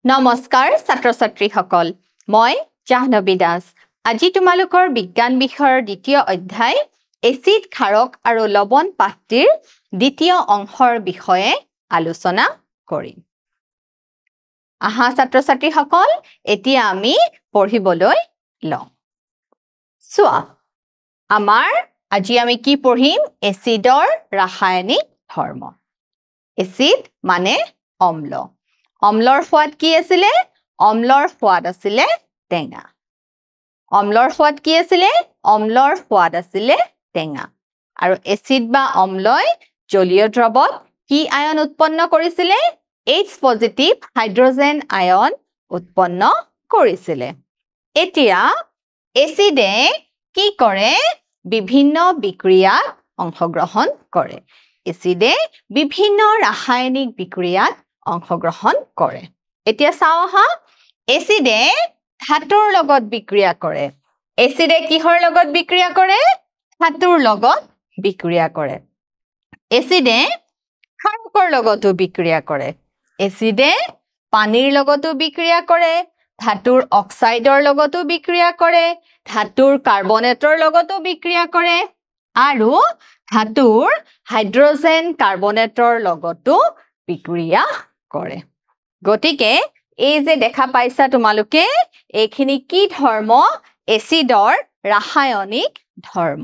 নমস্কাৰ ছাত্ৰ-ছাত্ৰীসকল মই জাহ্নবী দাস আজি তোমালোকৰ বিজ্ঞান বিষয়ৰ দ্বিতীয় অধ্যায় এচিড ক্ষাৰক আৰু লৱণ পাঠটিৰ দ্বিতীয় অংশৰ বিষয়ে আলোচনা কৰিম আহা ছাত্ৰ-ছাত্ৰীসকল এতিয়া আমি পঢ়িবলৈ লওঁ সোৱা আমাৰ আজি আমি কি পঢ়িম এচিডৰ ৰাসায়নিক ধৰ্ম এচিড মানে অম্ল অম্লৰ সোৱাদ কি আছিল অম্লৰ সোৱাদ আছিল টেঙা অম্লৰ সোৱাদ কি আছিল অম্লৰ সোৱাদ আছিল টেঙা আৰু এচিড বা অম্লই জলীয় দ্ৰৱত কি আয়ন উৎপন্ন কৰিছিল H পজিটিভ হাইড্ৰোজেন আয়ন উৎপন্ন কৰিছিল এতিয়া এচিডে কি কৰে বিভিন্ন বিক্ৰিয়াত অংশগ্ৰহণ কৰে এচিডে বিভিন্ন ৰাসায়নিক বিক্ৰিয়াত অংশগ্ৰহণ কৰে এতিয়া চাও হা এচিডে ধাতুৰ লগত বিক্ৰিয়া কৰে এচিডে কিহৰ লগত বিক্ৰিয়া কৰে ধাতুৰ লগত বিক্ৰিয়া কৰে এচিডে ক্ষাৰকৰ লগতো বিক্ৰিয়া কৰে এচিডে পানীৰ লগতো বিক্ৰিয়া কৰে ধাতুৰ অক্সাইডৰ লগতো বিক্ৰিয়া কৰে ধাতুৰ কাৰ্বনেটৰ লগতো বিক্ৰিয়া কৰে আৰু ধাতুৰ হাইড্ৰোজেন কাৰ্বনেটৰ লগতো বিক্ৰিয়া কৰে গতিকে এই যে দেখা পাইছা তোমালোকে এইখিনি কি ধৰ্ম এচিডৰ ৰাসায়নিক ধৰ্ম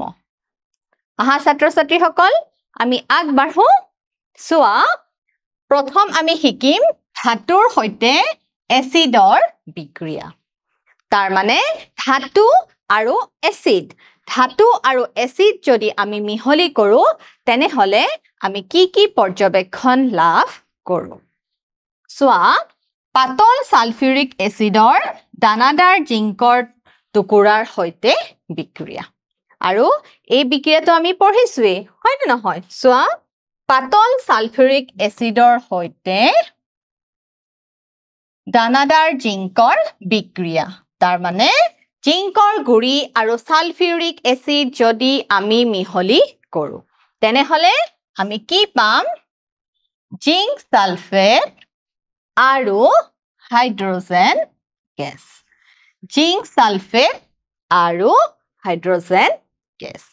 আহা ছাত্ৰ-ছাত্ৰীসকল আমি আগবাঢ়ো সোৱা প্ৰথম আমি শিকিম ধাতুৰ সৈতে এচিডৰ বিক্ৰিয়া তাৰ মানে ধাতু আৰু এচিড ধাতু আৰু এচিড যদি আমি মিহলি কৰো তেনেহলে আমি কি পৰ্যবেক্ষণ লাভ কৰো সোৱা পাতল সালফিউৰিক এচিডৰ দানাদাৰ জিংকৰ টুকুৰাৰ সৈতে বিক্ৰিয়া আৰু এই বিক্ৰিয়াটো আমি পঢ়িছোৱে হয় নে নহয় সোৱা পাতল সালফিউৰিক এচিডৰ সৈতে দানাদাৰ জিংকৰ বিক্ৰিয়া তাৰ মানে জিংকৰ গুৰি আৰু সালফিউৰিক এচিড যদি আমি মিহলি কৰো তেনেহলে আমি কি পাম জিংক সালফেট আৰু হাইড্ৰোজেন গেছ জিংক সালফেট আৰু হাইড্ৰোজেন গেছ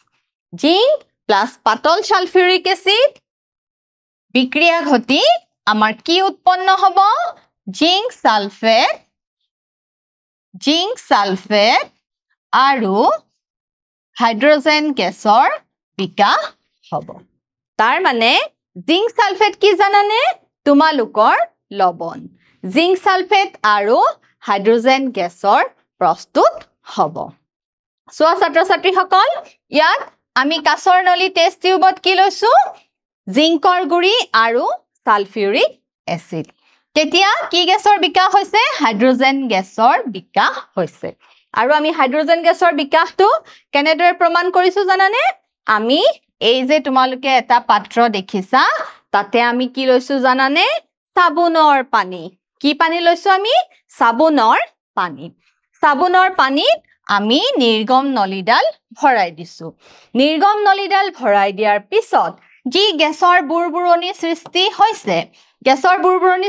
জিংক প্লাস পাতল সালফিউৰিক এচিড বিক্ৰিয়া ঘটি আমাৰ কি উৎপন্ন হ'ব জিংক সালফেট আৰু হাইড্ৰোজেন গেছৰ বিকাশ হ'ব তাৰ মানে জিংক সালফেট কি জানানে তোমালোকৰ লৱণ জিংক সালফেট আৰু হাইড্ৰোজেন গেছৰ প্ৰস্তুত হ'ব সোৱা ছাত্ৰ-ছাত্ৰীসকল ইয়াত আমি কাছৰ নলী টেষ্ট টিউবত কি লৈছো জিংকৰ গুৰি আৰু সালফিউৰিক এচিড তেতিয়া কি গেছৰ বিকাশ হৈছে হাইড্ৰোজেন গেছৰ বিকাশ হৈছে আৰু আমি হাইড্ৰোজেন গেছৰ বিকাশটো কেনেদৰে প্ৰমাণ কৰিছো জানানে আমি এই যে তোমালোকে এটা পাত্ৰ দেখিছা তাতে আমি কি লৈছো জানানে সাবুনৰ পানী কি পানী লৈছো আমি সাবুনৰ পানীত আমি নিৰ্গম নলীডাল ভৰাই দিছো নিৰ্গম নলীডাল ভৰাই দিয়াৰ পিছত যি গেছৰ বুৰবুৰণি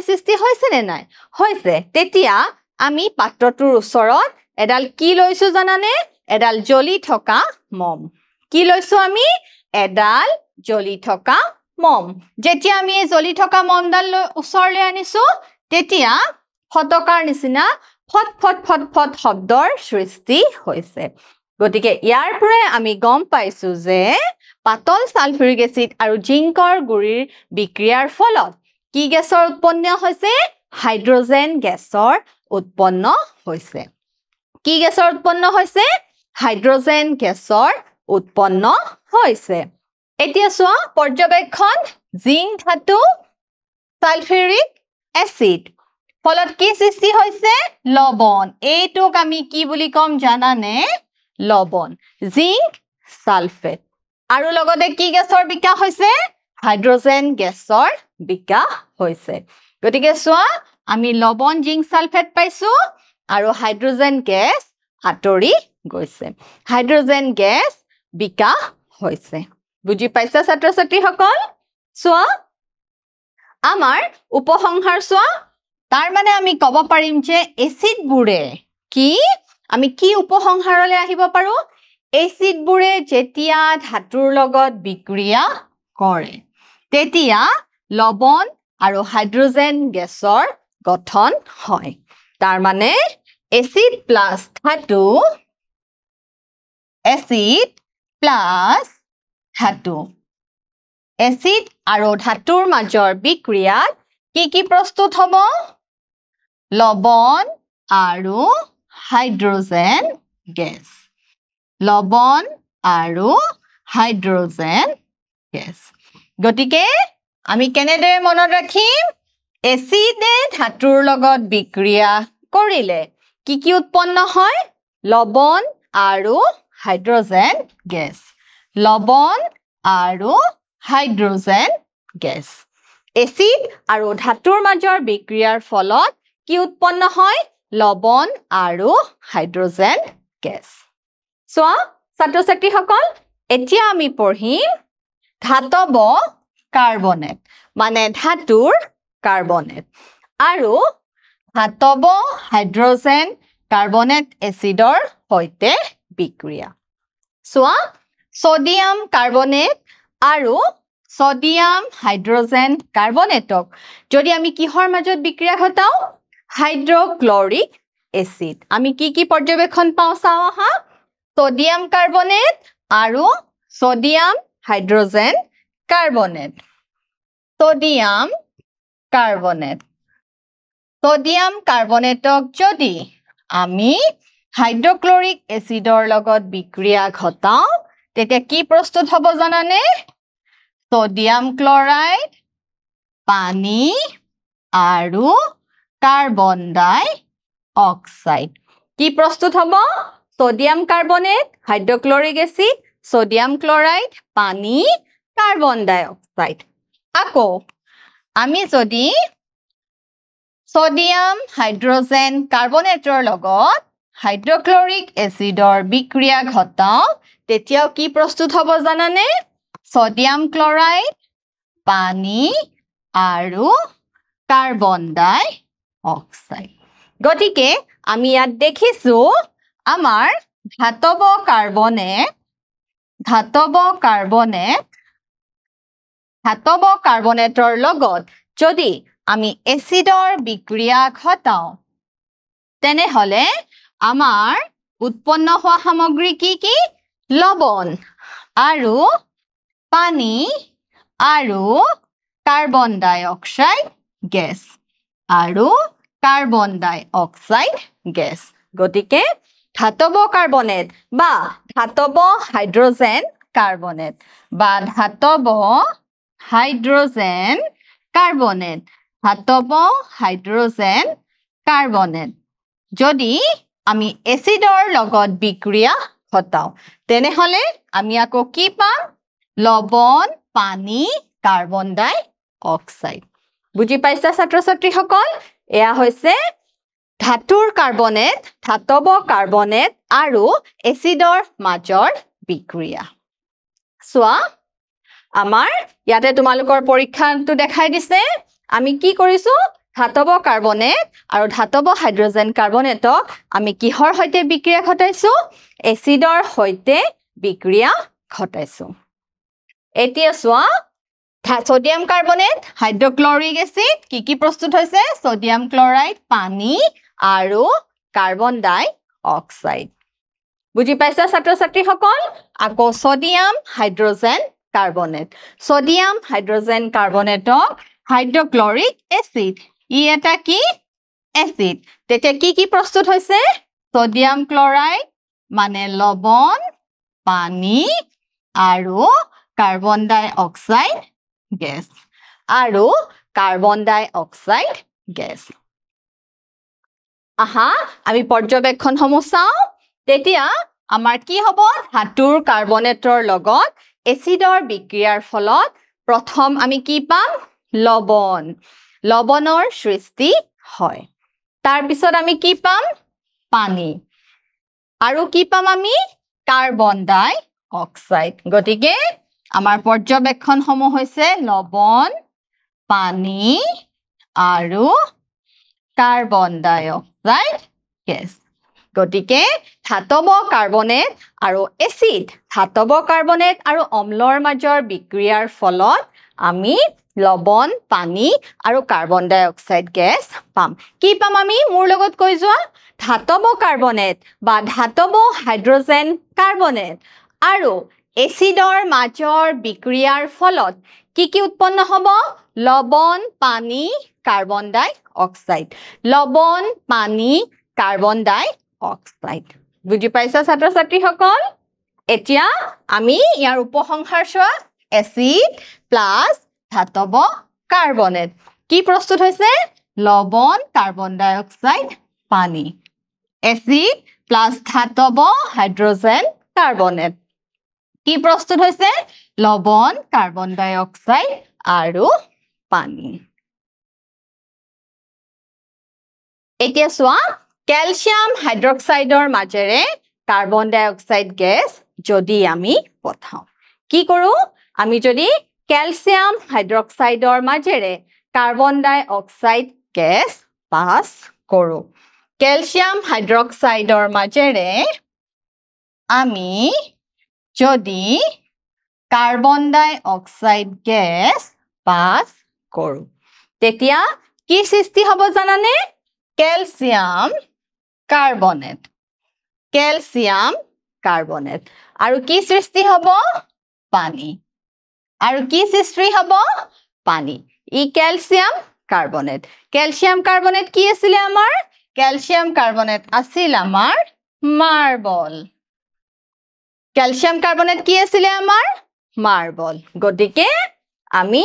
সৃষ্টি হৈছে নে নাই হৈছে তেতিয়া আমি পাত্ৰটোৰ ওচৰত এডাল কি লৈছো জানানে এডাল জ্বলি থকা মম কি লৈছো আমি এডাল জ্বলি থকা মম যেতিয়া আমি জ্বলি থকা মমডাল ওচৰলৈ আনিছো তেতিয়া ফটকাৰ নিচিনা ফট ফট ফট ফট শব্দৰ সৃষ্টি হৈছে গতিকে ইয়াৰ পৰাই আমি গম পাইছো যে পাতল সালফিউৰিক এচিড আৰু জিংকৰ গুৰিৰ বিক্ৰিয়াৰ ফলত কি গেছৰ উৎপন্ন হৈছে হাইড্ৰোজেন গেছৰ উৎপন্ন হৈছে কি গেছৰ উৎপন্ন হৈছে হাইড্ৰোজেন গেছৰ উৎপন্ন হৈছে এতিয়া চোৱা পৰ্যবেক্ষণ জিংক ধাতু সালফিউৰিক এচিড ফলত কি সৃষ্টি হৈছে লৱণ এইটোক আমি কি বুলি কম জানানে লৱণ জিংক সালফেট আৰু লগতে কি গেছৰ বিকাশ হৈছে হাইড্ৰোজেন গেছৰ বিকাশ হৈছে গতিকে চোৱা আমি লৱণ জিংক সালফেট পাইছো আৰু হাইড্ৰোজেন গেছ আঁতৰি গৈছে হাইড্ৰোজেন গেছ বিকাশ হৈছে বুজি পাইছা ছাত্ৰ-ছাত্ৰীসকল চোৱা আমাৰ উপসংহাৰ চোৱা তাৰ মানে আমি ক'ব পাৰিম যে এচিডবোৰে কি আমি কি উপসংহাৰলৈ আহিব পাৰো এচিডবোৰে যেতিয়া ধাতুৰ লগত বিক্ৰিয়া কৰে তেতিয়া লৱণ আৰু হাইড্ৰোজেন গেছৰ গঠন হয় তাৰ মানে এচিড প্লাস ধাতু এচিড প্লাস ধাতু এচিড আৰু ধাতুৰ মাজৰ বিক্ৰিয়াত কি প্ৰস্তুত হ'ব লৱণ আৰু হাইড্ৰোজেন গেছ লৱণ আৰু হাইড্ৰোজেন গেছ গতিকে আমি কেনেদৰে মনত ৰাখিম এচিডে ধাতুৰ লগত বিক্ৰিয়া কৰিলে কি উৎপন্ন হয় লৱণ আৰু হাইড্ৰোজেন গেছ লৱণ আৰু হাইড্ৰোজেন গেছ এচিড আৰু ধাতুৰ মাজৰ বিক্ৰিয়াৰ ফলত কি উৎপন্ন হয় লৱণ আৰু হাইড্ৰোজেন গেছ সোৱা ছাত্ৰ ছাত্ৰীসকল এতিয়া আমি পঢ়িম ধাতব কাৰ্বনেট মানে ধাতুৰ কাৰ্বনেট আৰু ধাতব হাইড্ৰোজেন কাৰ্বনেট এচিডৰ সৈতে বিক্ৰিয়া সোৱা সোডিয়াম কাৰ্বনেট আৰু সোডিয়াম হাইড্ৰোজেন কাৰ্বনেটক যদি আমি কিহৰ মাজত বিক্ৰিয়া ঘটাও হাইড্ৰোক্লোৰিক এচিড আমি কি পৰ্যবেক্ষণ পাওঁ চাও আহা সোডিয়াম কাৰ্বনেট আৰু সোডিয়াম হাইড্ৰোজেন কাৰ্বনেট সোডিয়াম কাৰ্বনেটক যদি আমি হাইড্ৰোক্লোৰিক এচিডৰ লগত বিক্ৰিয়া ঘটাও তেতিয়া কি প্ৰস্তুত হ'ব জানানে সোডিয়াম ক্লোৰাইড পানী আৰু কাৰ্বন ডাই অক্সাইড কি প্ৰস্তুত হ'ব sodium carbonate hydrochloric acid sodium chloride পানী কাৰ্বন ডাই অক্সাইড আকৌ আমি যদি সোডিয়াম হাইড্ৰোজেন কাৰ্বনেটৰ লগত হাইড্ৰোক্লোৰিক এচিডৰ বিক্ৰিয়া ঘটাও তেতিয়াও কি প্ৰস্তুত হ'ব জানানে সোডিয়াম ক্লোৰাইড পানী আৰু কাৰ্বন ডাই অক্সাইড গতিকে আমি ইয়াত দেখিছো আমাৰ ধাতব কাৰ্বনেটৰ লগত যদি আমি এচিডৰ বিক্ৰিয়া ঘটাও তেনেহলে আমাৰ উৎপন্ন হোৱা সামগ্ৰী কি লৱণ আৰু পানী আৰু কাৰ্বন ডাই অক্সাইড গেছ আৰু কাৰ্বন ডাই অক্সাইড গেছ গতিকে ধাতব কাৰ্বনেট বা ধাতব হাইড্ৰোজেন কাৰ্বনেট বা ধাতব হাইড্ৰোজেন কাৰ্বনেট যদি আমি এচিডৰ লগত বিক্ৰিয়া ঘটাও তেনেহলে আমি আকৌ কি পাম লৱণ পানী কাৰ্বন ডাই অক্সাইড বুজি পাইছা ছাত্ৰ ছাত্ৰীসকল এয়া হৈছে ধাতুৰ কাৰ্বনেট ধাতব কাৰ্বনেট আৰু এচিডৰ মাজৰ বিক্ৰিয়া সোৱা আমাৰ ইয়াতে তোমালোকৰ পৰীক্ষাটো দেখাই দিছে আমি কি কৰিছো ধাতব কাৰ্বনেট আৰু ধাতব হাইড্ৰোজেন কাৰ্বনেটক আমি কিহৰ সৈতে বিক্ৰিয়া ঘটাইছো এচিডৰ সৈতে বিক্ৰিয়া ঘটাইছো এতিয়া সোৱা সোডিয়াম কাৰ্বনেট হাইড্ৰোক্লোৰিক এচিড কি প্ৰস্তুত হৈছে সোডিয়াম ক্লোৰাইড পানী আৰু কাৰ্বন ডাই অক্সাইড বুজি পাইছা ছাত্ৰ ছাত্ৰীসকল আকৌ সোডিয়াম হাইড্ৰোজেন কাৰ্বনেটক হাইড্ৰোক্লোৰিক এচিড ই এটা কি এচিড তেতিয়া কি প্ৰস্তুত হৈছে সোডিয়াম ক্লোৰাইড মানে লৱণ পানী আৰু কাৰ্বন ডাই অক্সাইড গেছ আৰু কাৰ্বন ডাই অক্সাইড গেছ আহা আমি পৰ্যবেক্ষণসমূহ চাওঁ তেতিয়া আমাৰ কি হ'ব ধাতুৰ কাৰ্বনেটৰ লগত এচিডৰ বিক্ৰিয়াৰ ফলত প্ৰথম আমি কি পাম লৱণৰ সৃষ্টি হয় তাৰ পিছত আমি কি পাম পানী আৰু কি পাম আমি কাৰ্বন ডাই অক্সাইড গতিকে আমাৰ পৰ্যবেক্ষণসমূহ হৈছে লৱণ পানী আৰু কাৰ্বন ডাইঅক্সাইড গেছ গতিকে ধাতৱ কাৰ্বনেট আৰু এচিড ধাতৱ কাৰ্বনেট আৰু অম্লৰ মাজৰ বিক্ৰিয়াৰ ফলত আমি লৱণ পানী আৰু কাৰ্বন ডাইঅক্সাইড গেছ পাম কি পাম আমি মোৰ লগত কৈ যোৱা ধাতৱ কাৰ্বনেট বা ধাতৱ হাইড্ৰজেন কাৰ্বনেট আৰু এচিডৰ মাজৰ বিক্ৰিয়াৰ ফলত কি উৎপন্ন হ'ব লৱণ পানী কাৰ্বন ডাই অক্সাইড লৱণ পানী কাৰ্বন ডাই অক্সাইড বুজি পাইছা ছাত্ৰ ছাত্ৰীসকল এতিয়া আমি ইয়াৰ উপসংহাৰ চোৱা এচিড প্লাস ধাতৱ কাৰ্বনেট কি প্ৰস্তুত হৈছে লৱণ কাৰ্বন ডাই অক্সাইড পানী এচিড প্লাস ধাতৱ হাইড্ৰজেন কাৰ্বনেট কি প্ৰস্তুত হৈছে লৱণ কাৰ্বন ডাই অক্সাইড আৰু পানী এতিয়া চোৱা ক্যালসিয়াম হাইড্ৰক্সাইডৰ মাজেৰে কাৰ্বন ডাই অক্সাইড গেছ যদি আমি পঠাও কি কৰো আমি যদি ক্যালসিয়াম হাইড্ৰক্সাইডৰ মাজেৰে কাৰ্বন ডাই অক্সাইড গেছ পাস কৰো ক্যালসিয়াম হাইড্ৰক্সাইডৰ মাজেৰে আমি যদি কাৰ্বন ডাই অক্সাইড গেছ পাস কৰো তেতিয়া কি সৃষ্টি হ'ব জানানে ক্যালসিয়াম কাৰ্বনেট আৰু কি সৃষ্টি হ'ব পানী আৰু কি সৃষ্টি হ'ব পানী ই ক্যালসিয়াম কাৰ্বনেট কি আছিল আমাৰ ক্যালসিয়াম কাৰ্বনেট আছিল আমাৰ মাৰ্বল ক্যালসিয়াম কাৰ্বনেট কি আছিল আমাৰ মাৰ্বল গতিকে আমি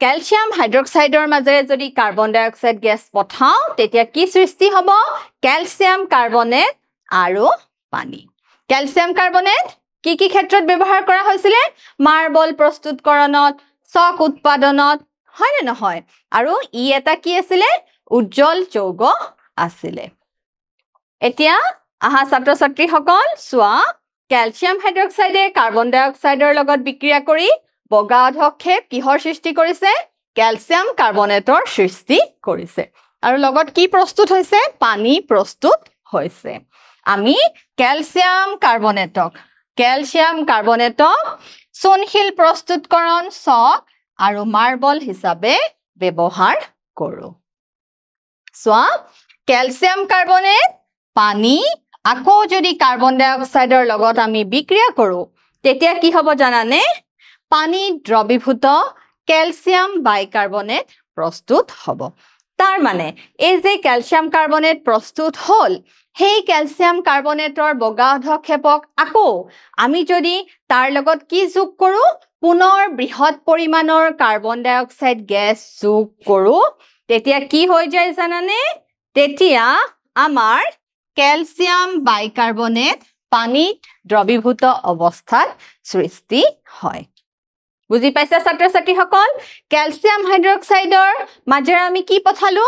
ক্যালসিয়াম হাইড্ৰক্সাইডৰ মাজেৰে যদি কাৰ্বন ডাই অক্সাইড গেছ পঠাও তেতিয়া কি সৃষ্টি হ'ব ক্যালসিয়াম কাৰ্বনেট আৰু পানী ক্যালসিয়াম কাৰ্বনেট কি ক্ষেত্ৰত ব্যৱহাৰ কৰা হৈছিল মাৰ্বল প্ৰস্তুতকৰণত চক উৎপাদনত হয় নে নহয় আৰু ই এটা কি আছিল উজ্জ্বল যৌগ আছিল এতিয়া আহা ছাত্ৰ ছাত্ৰীসকল চোৱা ক্যালসিয়াম হাইড্ৰক্সাইডে কাৰ্বন ডাই অক্সাইডৰ লগত বিক্ৰিয়া কৰি বগা অধক্ষেপ কিহৰ সৃষ্টি কৰিছে ক্যালসিয়াম কাৰ্বনেটৰ সৃষ্টি কৰিছে আৰু লগত কি প্ৰস্তুত হৈছে পানী প্ৰস্তুত হৈছে আমি ক্যালসিয়াম কাৰ্বনেটক চূণশিল প্ৰস্তুতকৰণ চক আৰু মাৰ্বল হিচাপে ব্যৱহাৰ কৰো চোৱা ক্যালসিয়াম কাৰ্বনেট পানী আকৌ যদি কাৰ্বন ডাই অক্সাইডৰ লগত আমি বিক্ৰিয়া কৰো তেতিয়া কি হ'ব জানানে পানী দ্ৰৱীভূত ক্যালসিয়াম বাইকাৰ্বনেট প্ৰস্তুত হ'ব তাৰ মানে এই যে ক্যালসিয়াম কাৰ্বনেট প্ৰস্তুত হল সেই ক্যালসিয়াম কাৰ্বনেটৰ বগা অধক্ষেপক আকৌ আমি যদি তাৰ লগত কি যোগ কৰো পুনৰ বৃহৎ পৰিমাণৰ কাৰ্বন ডাই অক্সাইড গেছ যোগ কৰো তেতিয়া কি হৈ যায় জানানে তেতিয়া আমাৰ ক্যালসিয়াম বাইকাৰ্বনেট পানীত দ্ৰৱীভূত অৱস্থাত সৃষ্টি হয় বুজি পাইছা ছাত্ৰ ছাত্ৰীসকল ক্যালসিয়াম হাইড্ৰক্সাইডৰ মাজেৰে আমি কি পঠালো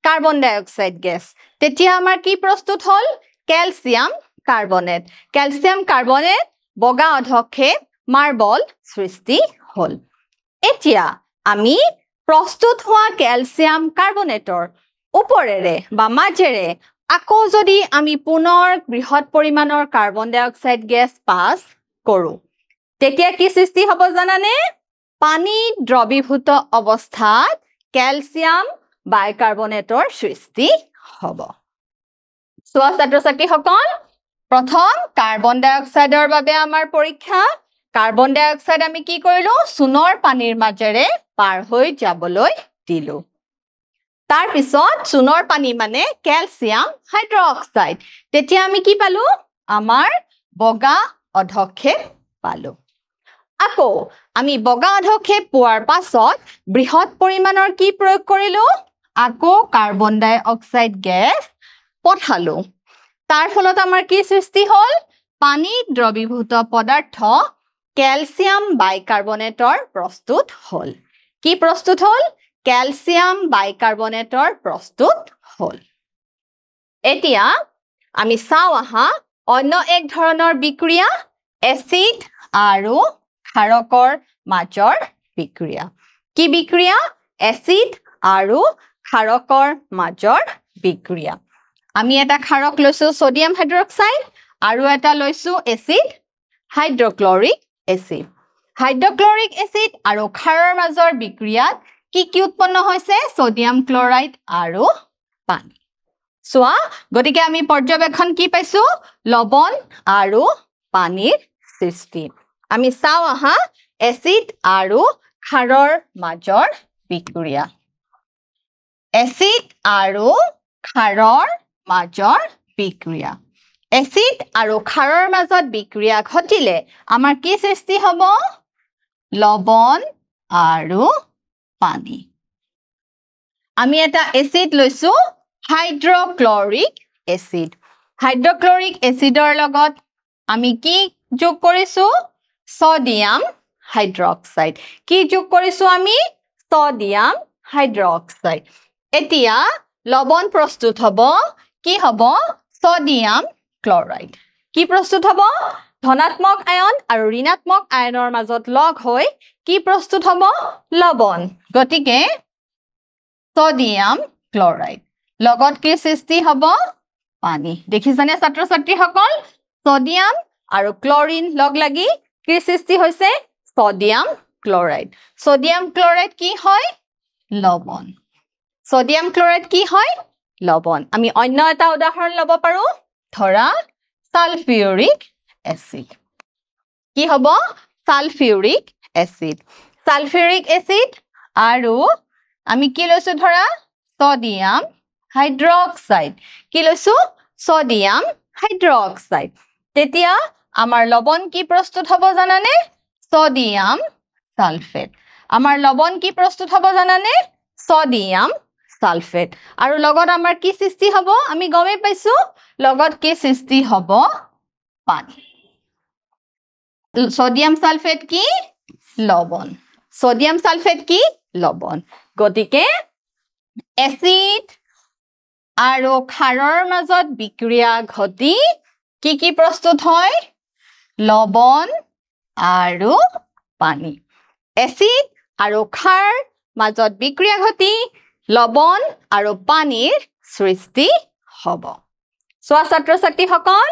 কাৰ্বন ডাই অক্সাইড গেছ তেতিয়া আমাৰ কি প্ৰস্তুত হল ক্যালসিয়াম কাৰ্বনেট বগা অধক্ষেপ মাৰ্বল সৃষ্টি হল এতিয়া আমি প্ৰস্তুত হোৱা ক্যালসিয়াম কাৰ্বনেটৰ ওপৰেৰে বা মাজেৰে আকৌ যদি আমি পুনৰ বৃহৎ পৰিমাণৰ কাৰ্বন ডাই অক্সাইড গেছ পাস কৰো তেতিয়া কি সৃষ্টি হ'ব জানানে পানী দ্ৰৱীভূত অৱস্থাত ক্যালসিয়াম বাইকাৰ্বনেটৰ সৃষ্টি হ'ব চোৱা ছাত্ৰ ছাত্ৰীসকল প্ৰথম কাৰ্বন ডাই অক্সাইডৰ বাবে আমাৰ পৰীক্ষা কাৰ্বন ডাই অক্সাইড আমি কি কৰিলো চূণৰ পানীৰ মাজেৰে পাৰ হৈ যাবলৈ দিলো তাৰ পিছত চূণৰ পানী মানে ক্যালসিয়াম হাইড্ৰক্সাইড তেতিয়া আমি কি পালো আমাৰ বগা অধক্ষেপ পালো আকৌ আমি বগা অধক্ষেপ পোৱাৰ পাছত বৃহৎ পৰিমাণৰ কি প্ৰয়োগ কৰিলো আকৌ কাৰ্বন ডাই অক্সাইড গেছ পঠালো তাৰ ফলত আমাৰ কি সৃষ্টি হল পানীত দ্ৰৱীভূত পদাৰ্থ ক্যালসিয়াম বাইকাৰ্বনেটৰ প্ৰস্তুত হল কি প্ৰস্তুত হল ক্যালসিয়াম বাইকাৰ্বনেটৰ প্ৰস্তুত হল এতিয়া আমি চাও আহা অন্য এক ধৰণৰ বিক্ৰিয়া এচিড আৰু ক্ষাৰকৰ মাজৰ বিক্ৰিয়া কি বিক্ৰিয়া এচিড আৰু ক্ষাৰকৰ মাজৰ বিক্ৰিয়া আমি এটা ক্ষাৰক লৈছো সোডিয়াম হাইড্ৰক্সাইড আৰু এটা লৈছো acid hydrochloric acid hydrochloric acid আৰু ক্ষাৰৰ মাজৰ বিক্ৰিয়াত কি উৎপন্ন হৈছে সোডিয়াম ক্লোৰাইড আৰু পানী সোৱা গতিকে আমি পৰ্যবেক্ষণ কি পাইছো লবণ আৰু পানীৰ সৃষ্টি আমি চাও আহা এসিড আৰু ক্ষাৰৰ মাজৰ বিক্ৰিয়া এসিড আৰু ক্ষাৰৰ মাজৰ বিক্ৰিয়া এসিড আৰু ক্ষাৰৰ মাজত বিক্ৰিয়া ঘটিলে আমাৰ কি সৃষ্টি হ'ব লবণ আৰু পানী আমি এটা এসিড লৈছো হাইড্ৰক্লৰিক এসিড হাইড্ৰক্লৰিক এসিডৰ লগত আমি কি যোগ কৰিছো সোডিয়াম হাইড্ৰক্সাইড কি যোগ কৰিছো আমি সোডিয়াম হাইড্ৰক্সাইড এতিয়া লবণ প্ৰস্তুত হ'ব কি হ'ব সোডিয়াম ক্লোৰাইড কি প্ৰস্তুত হ'ব ধনাত্মক আয়ন আৰু ঋণাত্মক আয়নৰ মাজত লগ হৈ কি প্ৰস্তুত হ'ব লবণ গতিকে সোডিয়াম ক্লোৰাইড লগত কি সৃষ্টি হ'ব পানী দেখিছানে ছাত্ৰ ছাত্ৰীসকল সোডিয়াম আৰু ক্লোৰিন লগ লাগি কি সৃষ্টি হৈছে সোডিয়াম ক্লোৰাইড কি হয় লবণ সোডিয়াম ক্লোৰাইড কি হয় লবণ আমি অন্য এটা উদাহৰণ ল'ব পাৰো ধৰা সালফিউৰিক এসিড কি হ'ব সালফিউৰিক এসিড আৰু আমি কি লৈছো ধৰা সোডিয়াম হাইড্ৰক্সাইড কি লৈছো সোডিয়াম হাইড্ৰক্সাইড তেতিয়া আমাৰ লবণ কি প্ৰস্তুত হ'ব জানানে সোডিয়াম সালফেট আমাৰ লবণ কি প্ৰস্তুত হ'ব জানানে সোডিয়াম সালফেট আৰু লগত আমাৰ কি সৃষ্টি হ'ব আমি গমে পাইছো লগত কি সৃষ্টি হ'ব পানী সোডিয়াম সালফেট কি লবণ গতিকে এসিড আৰু ক্ষাৰৰ মাজত বিক্ৰিয়া ঘটি কি প্ৰস্তুত হয় লবণ আৰু পানী এসিড আৰু ক্ষাৰ মাজত বিক্ৰিয়া ঘটি লবণ আৰু পানীৰ সৃষ্টি হ'ব সোৱা ছাত্ৰ ছাত্ৰীসকল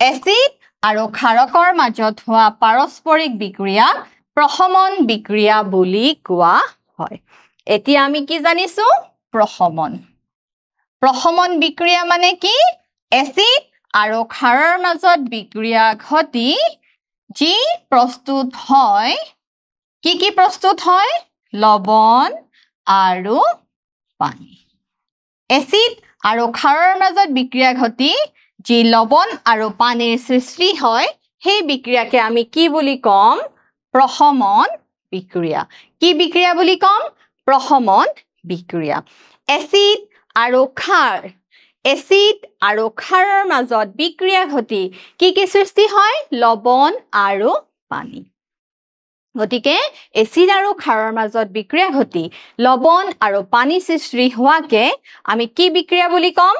এসিড আৰু ক্ষাৰকৰ মাজত হোৱা পাৰস্পৰিক বিক্ৰিয়া প্ৰশমন বিক্ৰিয়া বুলি কোৱা হয় এতিয়া আমি কি জানিছো প্ৰশমন বিক্ৰিয়া মানে কি এসিড আৰু ক্ষাৰৰ মাজত বিক্ৰিয়া ঘটি যি প্ৰস্তুত হয় কি প্ৰস্তুত হয় লবণ আৰু পানী এসিড আৰু ক্ষাৰৰ মাজত বিক্ৰিয়া ঘটি যি লবণ আৰু পানীৰ সৃষ্টি হয় সেই বিক্ৰিয়াকে আমি কি বুলি কম প্ৰশমন বিক্ৰিয়া কি বিক্ৰিয়া বুলি কম প্ৰশমন বিক্ৰিয়া এসিড আৰু ক্ষাৰৰ মাজত বিক্ৰিয়া ঘটি কি সৃষ্টি হয় লবণ আৰু পানী গতিকে এসিড আৰু ক্ষাৰৰ মাজত বিক্ৰিয়া ঘটি লবণ আৰু পানী সৃষ্টি হোৱাকে আমি কি বিক্ৰিয়া বুলি কম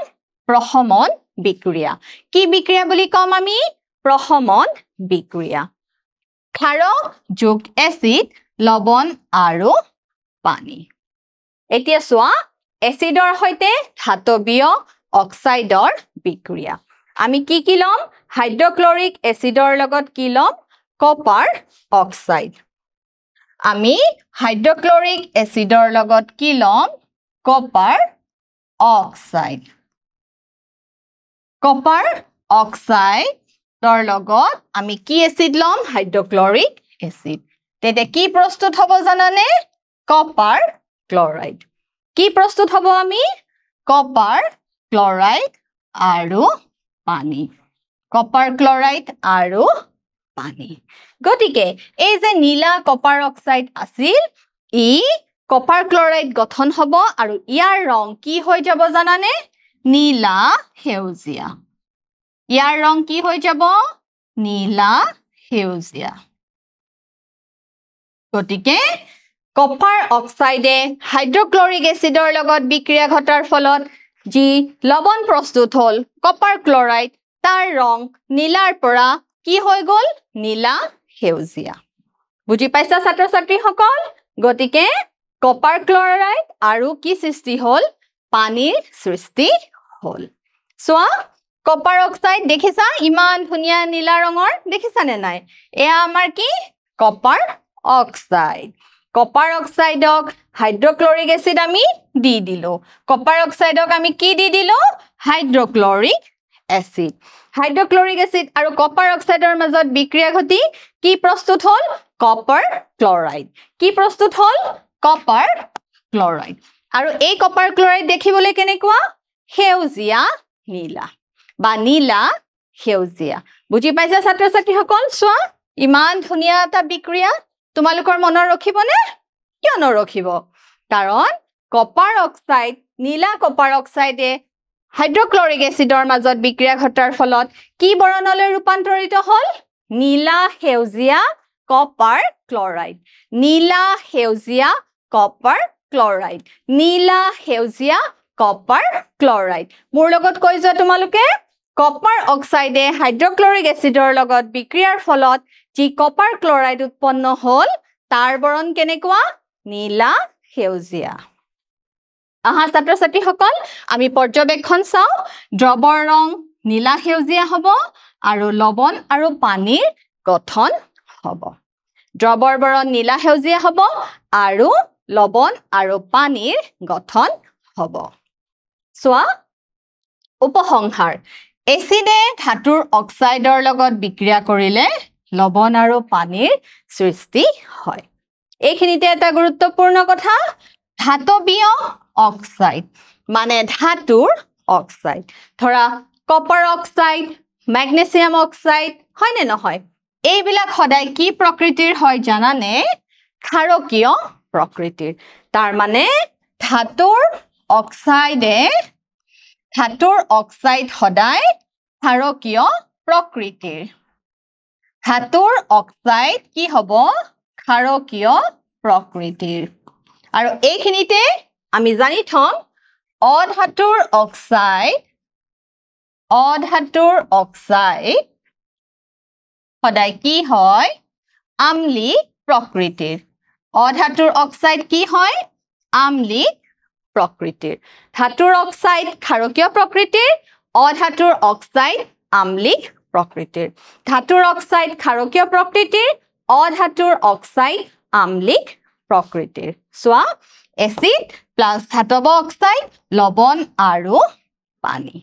প্ৰশমন বিক্ৰিয়া কি বিক্ৰিয়া বুলি কম আমি প্ৰশমন বিক্ৰিয়া ক্ষাৰক যোগ এসিড লবণ আৰু পানী এতিয়া চোৱা এসিডৰ সৈতে ধাতৱীয় অক্সাইডৰ বিক্ৰিয়া আমি কি লম হাইড্ৰক্লৰিক এসিডৰ লগত কি লম কপাৰ অক্সাইড আমি হাইড্ৰক্লৰিক এসিডৰ লগত কি লম কপাৰ অক্সাইডৰ লগত আমি কি এসিড লম হাইড্ৰক্লৰিক এসিড তেতিয়া কি প্ৰস্তুত হ'ব জানানে কপাৰ ক্লোৰাইড কি প্ৰস্তুত হ'ব আমি কপাৰ ক্লোৰাইড আৰু পানী গতিকে এই যে নীলা কপাৰ অক্সাইড আছিল ই কপাৰ ক্লোৰাইড গঠন হ'ব আৰু ইয়াৰ ৰং কি হৈ যাব জানানে নীলা সেউজীয়া ইয়াৰ ৰং কি হৈ যাব নীলা সেউজীয়া গতিকে কপাৰ অক্সাইডে হাইড্ৰক্লৰিক এসিডৰ লগত বিক্ৰিয়া ঘটাৰ ফলত যি লবণ প্ৰস্তুত হ'ল কপাৰ ক্লোৰাইড তাৰ ৰং নীলাৰ পৰা কি হৈ গ'ল নীলা সেউজীয়া বুজি পাইছা ছাত্ৰ ছাত্ৰীসকল গতিকে কপাৰ ক্লোৰাইড আৰু কি সৃষ্টি হ'ল পানীৰ সৃষ্টি হল সোৱা কপাৰ অক্সাইড দেখিছা ইমান ধুনিয়া নীলা ৰঙৰ দেখিছানে নাই এয়া আমাৰ কি কপাৰ অক্সাইড কপাৰ অক্সাইডক হাইড্ৰক্লৰিক এসিড আমি দি দিলো কপাৰ অক্সাইডক আমি কি দি দিলো হাইড্ৰক্লৰিক এসিড হাইড্ৰক্লৰিক এসিড আৰু কপাৰ অক্সাইডৰ মাজত বিক্ৰিয়া ঘটি কি প্ৰস্তুত হল কপাৰ ক্লোৰাইড কি প্ৰস্তুত হল কপাৰ ক্লোৰাইড আৰু এই কপাৰ ক্লোৰাইড দেখিবলৈ কেনেকুৱা হেউজিয়া নীলা বা নীলা হেউজিয়া বুজি পাইছা ছাত্ৰ ছাত্ৰীসকল সোৱা ইমান ধুনিয়া এটা বিক্ৰিয়া তোমালোকৰ মনৰ ৰখিবনে কিয় নৰখিব কাৰণ কপাৰ অক্সাইড নীলা কপাৰ অক্সাইডে হাইড্ৰক্লৰিক এসিডৰ মাজত বিক্ৰিয়া ঘটাৰ ফলত কি বৰণলৈ ৰূপান্তৰিত হল নীলা হেউজিয়া কপাৰ ক্লোৰাইড নীলা হেউজিয়া কপাৰ ক্লোৰাইড নীলা হেউজিয়া কপাৰ ক্লোৰাইড মোৰ লগত কৈ যোৱা তোমালোকে কপাৰ অক্সাইডে হাইড্ৰক্লৰিক এসিডৰ লগত বিক্ৰিয়াৰ ফলত যি কপাৰ ক্লোৰাইড উৎপন্ন হল তাৰ বৰণ কেনেকুৱা নীলা হেউজিয়া আহা ছাত্ৰ ছাত্ৰীসকল আমি পৰ্যবেক্ষণ চাও দ্ৰৱৰ ৰং নীলা হেউজিয়া হ'ব আৰু লৱণ আৰু পানীৰ গঠন হ'ব দ্ৰৱৰ বৰণ নীলা হেউজিয়া হ'ব আৰু লৱণ আৰু পানীৰ গঠন হ'ব সোৱা উপসংহাৰ এসিডে ধাতুৰ অক্সাইডৰ লগত বিক্ৰিয়া কৰিলে লৱণ আৰু পানীৰ সৃষ্টি হয় এইখিনিতে এটা গুৰুত্বপূৰ্ণ কথা ধাতৱীয় অক্সাইড মানে ধাতুৰ অক্সাইড ধৰা কপাৰ অক্সাইড ম্যাগনেসিয়াম অক্সাইড হয় নে নহয় এইবিলাক সদায় কি প্ৰকৃতিৰ হয় জানানে ক্ষাৰকীয় প্ৰকৃতিৰ তাৰ মানে ধাতুৰ অক্সাইড সদায় ক্ষাৰকীয় প্ৰকৃতিৰ ধাতুৰ অক্সাইড কি হ'ব ক্ষাৰকীয় প্ৰকৃতিৰ আৰু এইখিনিতে আমি জানি থম অধাতুৰ অক্সাইড সদায় কি হয় আম্লিক প্ৰকৃতিৰ অধাতুৰ অক্সাইড কি হয় আম্লিক প্ৰকৃতিৰ ধাতুৰ অক্সাইড ক্ষাৰকীয় প্ৰকৃতিৰ অধাতুৰ অক্সাইড আম্লিক প্ৰকৃতিৰ ধাতুৰ অক্সাইড ক্ষাৰকীয় প্ৰকৃতিৰ অধাতুৰ অক্সাইড আম্লিক প্ৰকৃতিৰ সোৱা এসিড প্লাস ধাতব অক্সাইড লৱণ আৰু পানী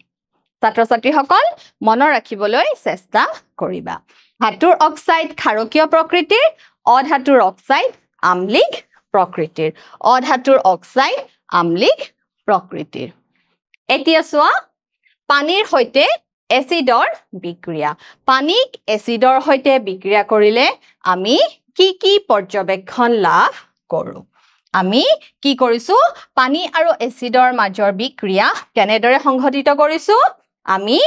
ছাত্ৰ ছাত্ৰীসকল মনৰ ৰাখিবলৈ চেষ্টা কৰিবা ধাতুৰ অক্সাইড ক্ষাৰকীয় প্ৰকৃতিৰ অধাতুৰ অক্সাইড আম্লিক প্ৰকৃতিৰ অধাতুৰ অক্সাইড আম্লিক প্ৰকৃতিৰ এতিয়া সোৱা পানীৰ সৈতে এসিডৰ বিক্ৰিয়া পানীক এসিডৰ সৈতে বিক্ৰিয়া কৰিলে আমি কি কি পৰ্যবেক্ষণ লাভ কৰো আমি কি কৰিছো পানী আৰু এসিডৰ মাজৰ বিক্ৰিয়া কেনেদৰে সংঘটিত কৰিছো আমি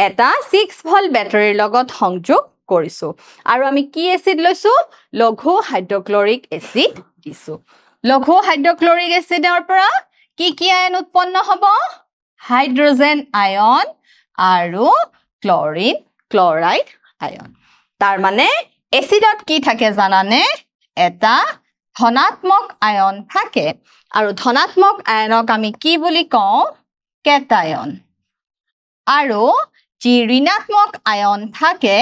এটা 6 ভোল্ট বেটাৰীৰ লগত সংযোগ কৰিছো আৰু আমি কি এসিড লৈছো লঘু হাইড্ৰক্লৰিক এসিড দিছো লঘু হাইড্ৰক্লৰিক এসিডৰ পৰা কি কি আয়ন উৎপন্ন হ'ব হাইড্ৰোজেন আয়ন আৰু ক্লোৰাইড আয়ন তাৰ মানে এসিডত কি থাকে জানানে এটা ধনাত্মক আয়ন থাকে আৰু ধনাত্মক আয়নক আমি কি বুলি কওঁ কেটায়ন আৰু যি ঋণাত্মক আয়ন থাকে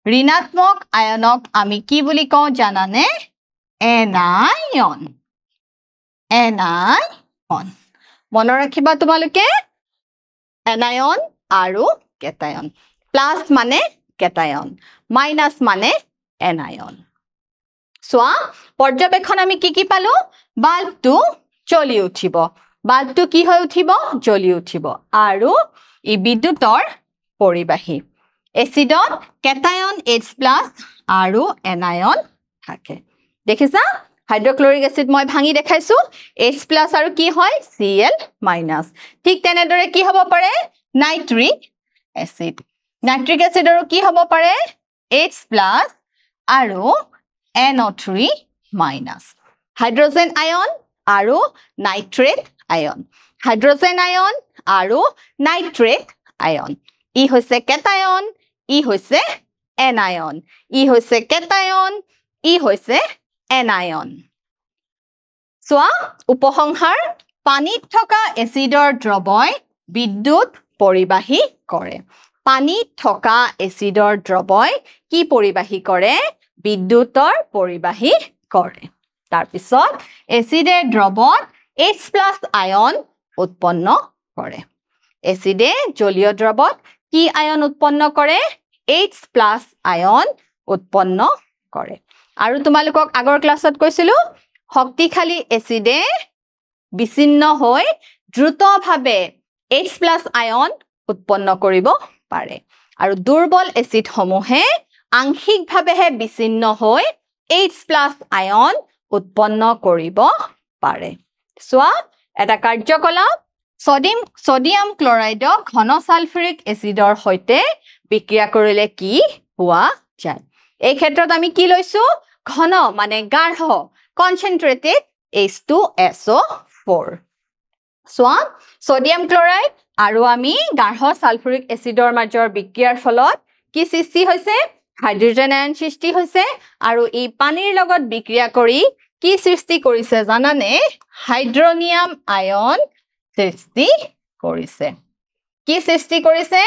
ঋণাত্মক আয়নক আমি কি বুলি কওঁ জানানে এনায়ন মনৰ ৰাখিবা তোমালোকে এনায়ন আৰু কেটায়ন প্লাস মানে কেটায়ন মাইনাস মানে এনায়ন সোৱা পৰ্যবেক্ষণ আমি কি পালো বাল্বটো জ্বলি উঠিব বাল্বটো কি হৈ উঠিব জ্বলি উঠিব আৰু ই বিদ্যুতৰ পৰিবাহী এসিডত কেটায়ন H+ আৰু এনায়ন থাকে দেখিছা হাইড্ৰক্লৰিক এসিড মই ভাঙি দেখাইছো H+ আৰু কি হয় Cl-। ঠিক তেনেদৰে কি হ'ব পাৰে নাইট্ৰিক এসিডৰো কি হ'ব পাৰে H+ আৰু NO3-। হাইড্ৰোজেন আয়ন আৰু নাইট্ৰেট আয়ন হাইড্ৰোজেন আয়ন আৰু নাইট্ৰেট আয়ন ই হৈছে কেটায়ন ই হৈছে এনায়ন ই হৈছে কেটায়ন ই হৈছে এনায়ন সোৱা উপসংহাৰ পানীত থকা এচিডৰ দ্ৰৱই বিদ্যুৎ পৰিবাহী কৰে পানীত থকা এচিডৰ দ্ৰৱই কি পৰিবাহী কৰে বিদ্যুতৰ পৰিবাহী কৰে তাৰ পিছত এচিডে দ্ৰৱত H+ আয়ন উৎপন্ন কৰে এচিডে জলীয় দ্ৰৱত কি আয়ন উৎপন্ন কৰে H+ আয়ন উৎপন্ন কৰে আৰু তোমালোকক আগৰ ক্লাছত কৈছিলো শক্তিশালী এচিডে বিচ্ছিন্ন হৈ দ্ৰুতভাৱে H+ আয়ন উৎপন্ন কৰিব পাৰে আৰু দুৰ্বল এচিড সমূহে আংশিকভাৱে বিচ্ছিন্ন হৈ H+ আয়ন উৎপন্ন কৰিব পাৰে সোৱা এটা কাৰ্যকলাপ সোডিয়াম ক্লোৰাইডক ঘন সালফিউৰিক এচিডৰ সৈতে বিক্ৰিয়া কৰিলে কি হোৱা যায় এই ক্ষেত্ৰত আমি কি লৈছো ঘন মানে গাঢ় কনসেন্ট্ৰেটেড H2SO4 সোৱা সোডিয়াম ক্লোৰাইড আৰু আমি গাঢ় সালফিউৰিক এচিডৰ মাজৰ বিক্ৰিয়াৰ ফলত কি সৃষ্টি হৈছে হাইড্ৰোজেন আয়ন সৃষ্টি হৈছে আৰু এই পানীৰ লগত বিক্ৰিয়া কৰি কি সৃষ্টি কৰিছে জানানে হাইড্ৰোনিয়াম আয়ন সৃষ্টি কৰিছে কি সৃষ্টি কৰিছে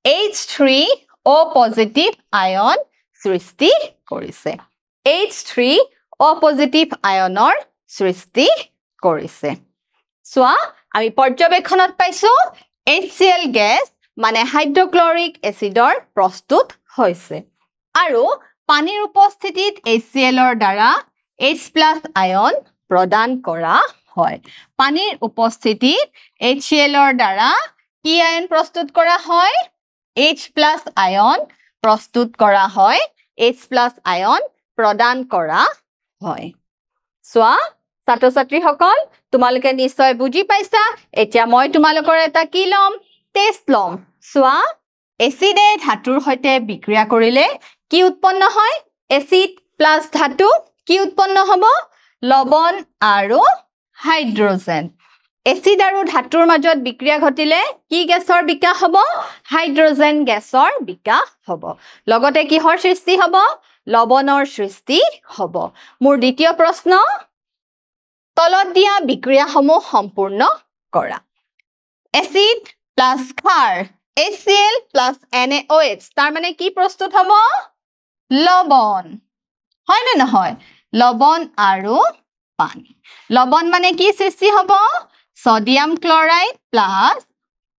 H3O পজিটিভ আয়ন সৃষ্টি কৰিছে H3O পজিটিভ আয়নৰ সৃষ্টি কৰিছে সোৱা আমি পৰ্যবেক্ষণত পাইছো HCl গেছ মানে হাইড্ৰক্লৰিক এচিডৰ প্ৰস্তুত হৈছে আৰু পানীৰ উপস্থিতিত HClৰ দ্বাৰা H+ আয়ন প্ৰদান কৰা হয় পানীৰ উপস্থিতিত HClৰ দ্বাৰা কি আয়ন প্ৰস্তুত কৰা হয় H+ আয়ন প্ৰস্তুত কৰা হয় H+ আয়ন প্ৰদান কৰা হয় সোৱা ছাত্ৰ ছাত্ৰীসকল তোমালোকে নিশ্চয় বুজি পাইছা এতিয়া মই তোমালোকৰ এটা কি লম টেষ্ট লম সোৱা এচিডে ধাতুৰ সৈতে বিক্ৰিয়া কৰিলে কি উৎপন্ন হয় এচিড প্লাস ধাতু কি উৎপন্ন হ'ব লৱণ আৰু হাইড্ৰোজেন এচিড আৰু ধাতুৰ মাজত বিক্ৰিয়া ঘটিলে কি গেছৰ বিকাশ হ'ব হাইড্ৰোজেন গেছৰ বিকাশ হ'ব লগতে কিহৰ সৃষ্টি হ'ব লৱণৰ সৃষ্টি হ'ব মোৰ দ্বিতীয় প্ৰশ্ন তলত দিয়া বিক্ৰিয়াসমূহ সম্পূৰ্ণ কৰা এচিড প্লাস ক্ষাৰ HCl প্লাস NaOH তাৰ মানে কি প্ৰস্তুত হ'ব লৱণ হয় নে নহয় লৱণ আৰু পানী লৱণ মানে কি সৃষ্টি হ'ব সোডিয়াম ক্লোৰাইড প্লাস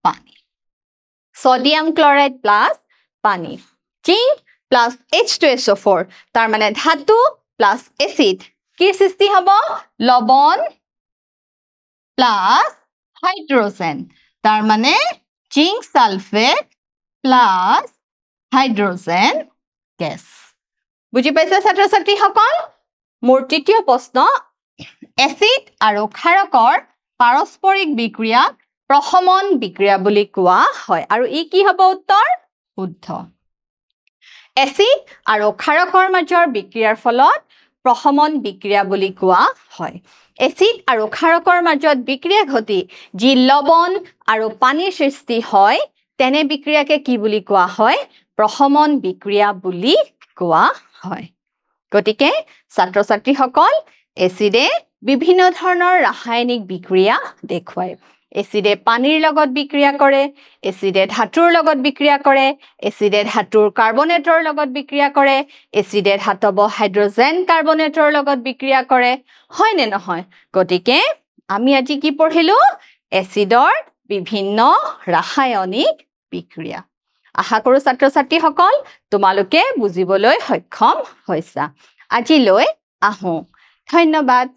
পানী সোডিয়াম ক্লোৰাইড প্লাস পানী জিংক প্লাস H2SO4 তাৰ মানে ধাতু প্লাস এচিড কি সৃষ্টি হ'ব লৱণ প্লাস হাইড্ৰোজেন তাৰ মানে zinc sulphate plus hydrogen gas বুজি পাইছে ছাত্ৰ ছাত্ৰীসকল মোৰ তৃতীয় প্ৰশ্ন এচিড আৰু ক্ষাৰকৰ পাৰস্পৰিক বিক্ৰিয়া প্ৰশমন বিক্ৰিয়া বুলি কোৱা হয় আৰু ই কি হ'ব উত্তৰ শুদ্ধ এচিড আৰু ক্ষাৰকৰ মাজৰ বিক্ৰিয়াৰ ফলত প্ৰশমন বিক্ৰিয়া বুলি কোৱা হয় এচিড আৰু ক্ষাৰকৰ মাজত বিক্ৰিয়া ঘটি যি লৱণ আৰু পানীৰ সৃষ্টি হয় তেনে বিক্ৰিয়াকে কি বুলি কোৱা হয় প্ৰশমন বিক্ৰিয়া বুলি কোৱা হয় গতিকে ছাত্ৰ ছাত্ৰীসকল এচিডে বিভিন্ন ধৰণৰ ৰাসায়নিক বিক্ৰিয়া দেখুৱায় এচিডে পানীৰ লগত বিক্ৰিয়া কৰে এচিডে ধাতুৰ লগত বিক্ৰিয়া কৰে এচিডে ধাতুৰ কাৰ্বনেটৰ লগত বিক্ৰিয়া কৰে এচিডে ধাতব হাইড্ৰোজেন কাৰ্বনেটৰ লগত বিক্ৰিয়া কৰে হয় নে নহয় গতিকে আমি আজি কি পঢ়িলো এচিডৰ বিভিন্ন ৰাসায়নিক বিক্ৰিয়া আশা কৰো ছাত্ৰ ছাত্ৰীসকল তোমালোকে বুজিবলৈ সক্ষম হৈছা আজিলৈ আহো ধন্যবাদ